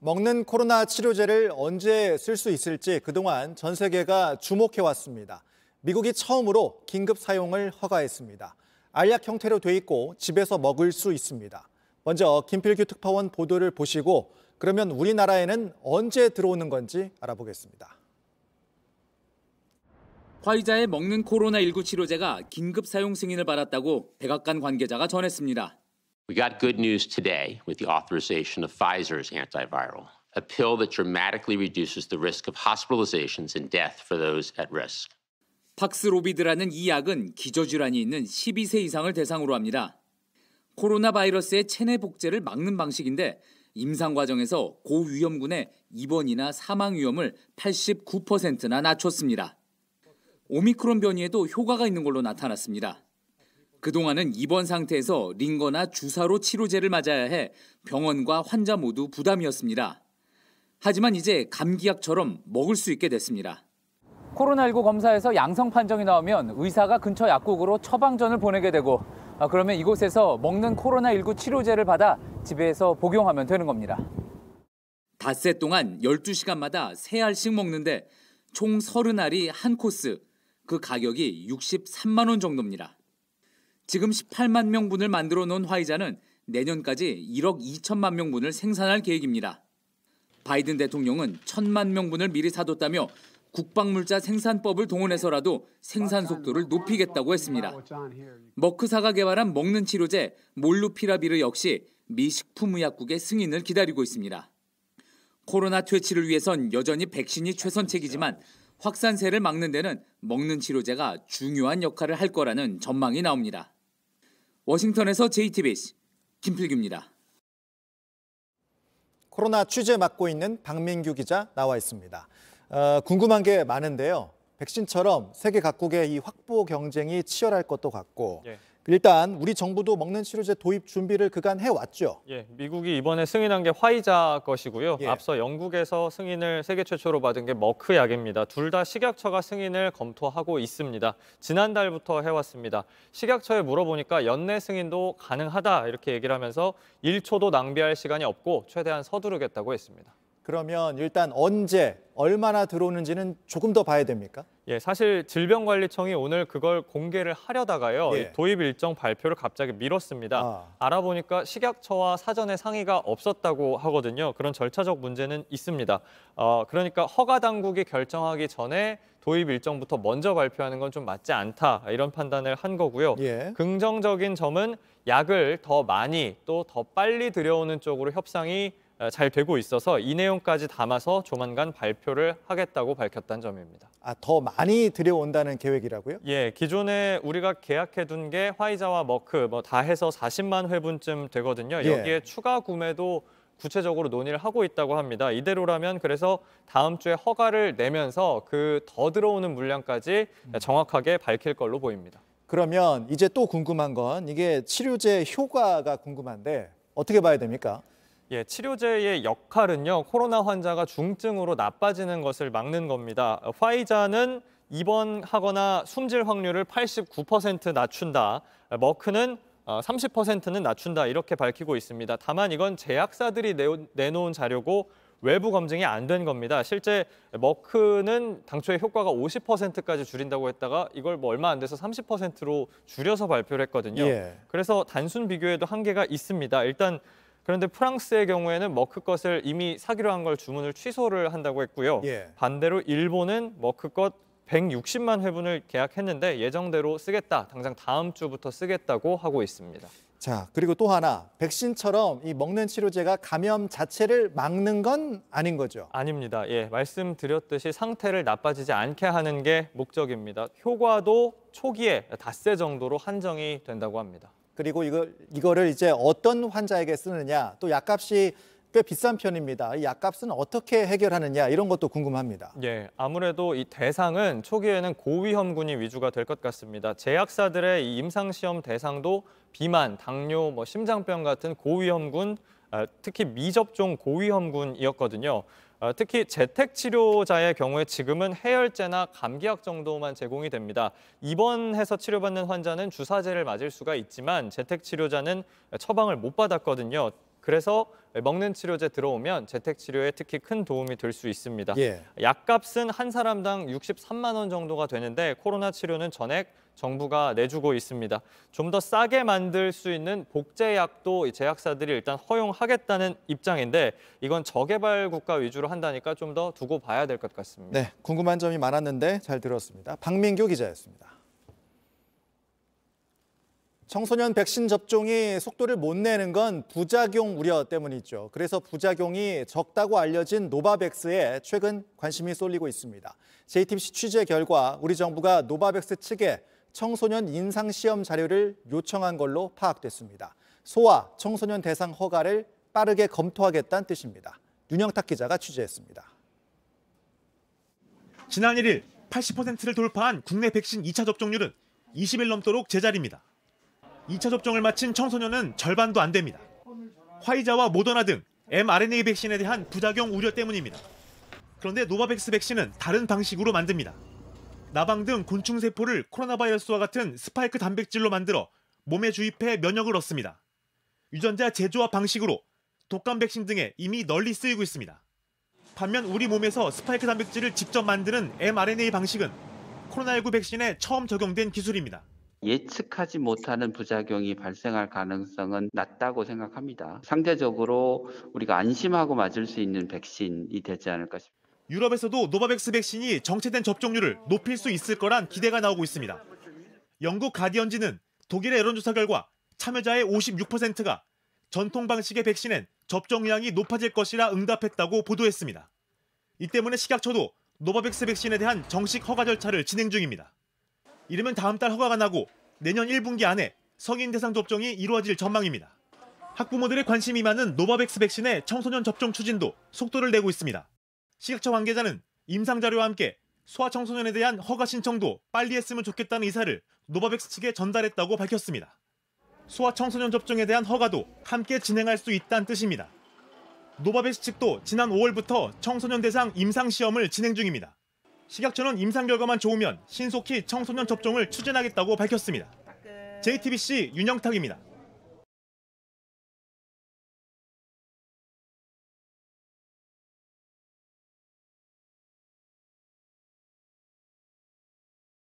먹는 코로나 치료제를 언제 쓸 수 있을지 그동안 전 세계가 주목해왔습니다. 미국이 처음으로 긴급 사용을 허가했습니다. 알약 형태로 돼 있고 집에서 먹을 수 있습니다. 먼저 김필규 특파원 보도를 보시고 그러면 우리나라에는 언제 들어오는 건지 알아보겠습니다. 화이자의 먹는 코로나19 치료제가 긴급 사용 승인을 받았다고 백악관 관계자가 전했습니다. We got good news today with the authorization of Pfizer's antiviral, a pill that dramatically reduces the risk of hospitalizations and death for those at risk. 팍스로비드라는 이 약은 기저질환이 있는 12세 이상을 대상으로 합니다. 코로나 바이러스의 체내 복제를 막는 방식인데 임상 과정에서 고위험군의 입원이나 사망 위험을 89%나 낮췄습니다. 오미크론 변이에도 효과가 있는 걸로 나타났습니다. 그동안은 입원 상태에서 링거나 주사로 치료제를 맞아야 해 병원과 환자 모두 부담이었습니다. 하지만 이제 감기약처럼 먹을 수 있게 됐습니다. 코로나19 검사에서 양성 판정이 나오면 의사가 근처 약국으로 처방전을 보내게 되고 그러면 이곳에서 먹는 코로나19 치료제를 받아 집에서 복용하면 되는 겁니다. 닷새 동안 12시간마다 3알씩 먹는데 총 30알이 한 코스, 그 가격이 63만 원 정도입니다. 지금 18만 명분을 만들어 놓은 화이자는 내년까지 1억 2천만 명분을 생산할 계획입니다. 바이든 대통령은 1,000만 명분을 미리 사뒀다며 국방물자 생산법을 동원해서라도 생산 속도를 높이겠다고 했습니다. 머크사가 개발한 먹는 치료제 몰누피라비르 역시 미 식품의약국의 승인을 기다리고 있습니다. 코로나 퇴치를 위해선 여전히 백신이 최선책이지만 확산세를 막는 데는 먹는 치료제가 중요한 역할을 할 거라는 전망이 나옵니다. 워싱턴에서 JTBC 김필규입니다. 코로나 취재 맡고 있는 박민규 기자 나와 있습니다. 궁금한 게 많은데요. 백신처럼 세계 각국의 이 확보 경쟁이 치열할 것도 같고 일단 우리 정부도 먹는 치료제 도입 준비를 그간 해왔죠. 미국이 이번에 승인한 게 화이자 것이고요. 앞서 영국에서 승인을 세계 최초로 받은 게 머크 약입니다. 둘 다 식약처가 승인을 검토하고 있습니다. 지난달부터 해왔습니다. 식약처에 물어보니까 연내 승인도 가능하다 이렇게 얘기를 하면서 1초도 낭비할 시간이 없고 최대한 서두르겠다고 했습니다. 그러면 일단 언제, 얼마나 들어오는지는 조금 더 봐야 됩니까? 사실 질병관리청이 오늘 그걸 공개를 하려다가요. 도입 일정 발표를 갑자기 미뤘습니다. 알아보니까 식약처와 사전에 상의가 없었다고 하거든요. 그런 절차적 문제는 있습니다. 그러니까 허가 당국이 결정하기 전에 도입 일정부터 먼저 발표하는 건 좀 맞지 않다 이런 판단을 한 거고요. 긍정적인 점은 약을 더 많이 또 더 빨리 들여오는 쪽으로 협상이 잘 되고 있어서 이 내용까지 담아서 조만간 발표를 하겠다고 밝혔다는 점입니다. 더 많이 들여온다는 계획이라고요? 기존에 우리가 계약해둔 게 화이자와 머크 다 해서 40만 회분쯤 되거든요. 여기에 추가 구매도 구체적으로 논의를 하고 있다고 합니다. 이대로라면 그래서 다음 주에 허가를 내면서 그 더 들어오는 물량까지 정확하게 밝힐 걸로 보입니다. 그러면 이제 또 궁금한 건 이게 치료제 효과가 궁금한데 어떻게 봐야 됩니까? 치료제의 역할은요, 코로나 환자가 중증으로 나빠지는 것을 막는 겁니다. 화이자는 입원하거나 숨질 확률을 89% 낮춘다. 머크는 30%는 낮춘다. 이렇게 밝히고 있습니다. 다만 이건 제약사들이 내놓은 자료고 외부 검증이 안 된 겁니다. 실제 머크는 당초에 효과가 50%까지 줄인다고 했다가 이걸 얼마 안 돼서 30%로 줄여서 발표를 했거든요. 그래서 단순 비교에도 한계가 있습니다. 일단 그런데 프랑스의 경우에는 머크 것을 이미 사기로 한 걸 주문을 취소를 한다고 했고요. 반대로 일본은 머크 것 160만 회분을 계약했는데 예정대로 쓰겠다. 당장 다음 주부터 쓰겠다고 하고 있습니다. 자, 그리고 또 하나. 백신처럼 이 먹는 치료제가 감염 자체를 막는 건 아닌 거죠? 아닙니다. 말씀드렸듯이 상태를 나빠지지 않게 하는 게 목적입니다. 효과도 초기에 닷새 정도로 한정이 된다고 합니다. 그리고 이거를 이제 어떤 환자에게 쓰느냐, 또 약값이 꽤 비싼 편입니다. 이 약값은 어떻게 해결하느냐 이런 것도 궁금합니다. 아무래도 이 대상은 초기에는 고위험군이 위주가 될 것 같습니다. 제약사들의 이 임상시험 대상도 비만, 당뇨, 심장병 같은 고위험군, 특히 미접종 고위험군이었거든요. 특히 재택치료자의 경우에 지금은 해열제나 감기약 정도만 제공이 됩니다. 입원해서 치료받는 환자는 주사제를 맞을 수가 있지만 재택치료자는 처방을 못 받았거든요. 그래서 먹는 치료제 들어오면 재택치료에 특히 큰 도움이 될 수 있습니다. 예. 약값은 한 사람당 63만 원 정도가 되는데 코로나 치료는 전액 정부가 내주고 있습니다. 좀 더 싸게 만들 수 있는 복제약도 제약사들이 일단 허용하겠다는 입장인데 이건 저개발 국가 위주로 한다니까 좀 더 두고 봐야 될 것 같습니다. 네, 궁금한 점이 많았는데 잘 들었습니다. 박민규 기자였습니다. 청소년 백신 접종이 속도를 못 내는 건 부작용 우려 때문이죠. 그래서 부작용이 적다고 알려진 노바백스에 최근 관심이 쏠리고 있습니다. JTBC 취재 결과 우리 정부가 노바백스 측에 청소년 임상시험 자료를 요청한 걸로 파악됐습니다. 소아, 청소년 대상 허가를 빠르게 검토하겠다는 뜻입니다. 윤영탁 기자가 취재했습니다. 지난 1일 80%를 돌파한 국내 백신 2차 접종률은 20일 넘도록 제자리입니다. 2차 접종을 마친 청소년은 절반도 안 됩니다. 화이자와 모더나 등 mRNA 백신에 대한 부작용 우려 때문입니다. 그런데 노바백스 백신은 다른 방식으로 만듭니다. 나방 등 곤충세포를 코로나 바이러스와 같은 스파이크 단백질로 만들어 몸에 주입해 면역을 얻습니다. 유전자 재조합 방식으로 독감 백신 등에 이미 널리 쓰이고 있습니다. 반면 우리 몸에서 스파이크 단백질을 직접 만드는 mRNA 방식은 코로나19 백신에 처음 적용된 기술입니다. 예측하지 못하는 부작용이 발생할 가능성은 낮다고 생각합니다. 상대적으로 우리가 안심하고 맞을 수 있는 백신이 되지 않을까 싶습니다. 유럽에서도 노바백스 백신이 정체된 접종률을 높일 수 있을 거란 기대가 나오고 있습니다. 영국 가디언지는 독일의 여론조사 결과 참여자의 56%가 전통 방식의 백신엔 접종량이 높아질 것이라 응답했다고 보도했습니다. 이 때문에 식약처도 노바백스 백신에 대한 정식 허가 절차를 진행 중입니다. 이르면 다음 달 허가가 나고 내년 1분기 안에 성인 대상 접종이 이루어질 전망입니다. 학부모들의 관심이 많은 노바백스 백신의 청소년 접종 추진도 속도를 내고 있습니다. 식약처 관계자는 임상 자료와 함께 소아청소년에 대한 허가 신청도 빨리 했으면 좋겠다는 의사를 노바백스 측에 전달했다고 밝혔습니다. 소아청소년 접종에 대한 허가도 함께 진행할 수 있다는 뜻입니다. 노바백스 측도 지난 5월부터 청소년 대상 임상시험을 진행 중입니다. 식약처는 임상 결과만 좋으면 신속히 청소년 접종을 추진하겠다고 밝혔습니다. JTBC 윤영탁입니다.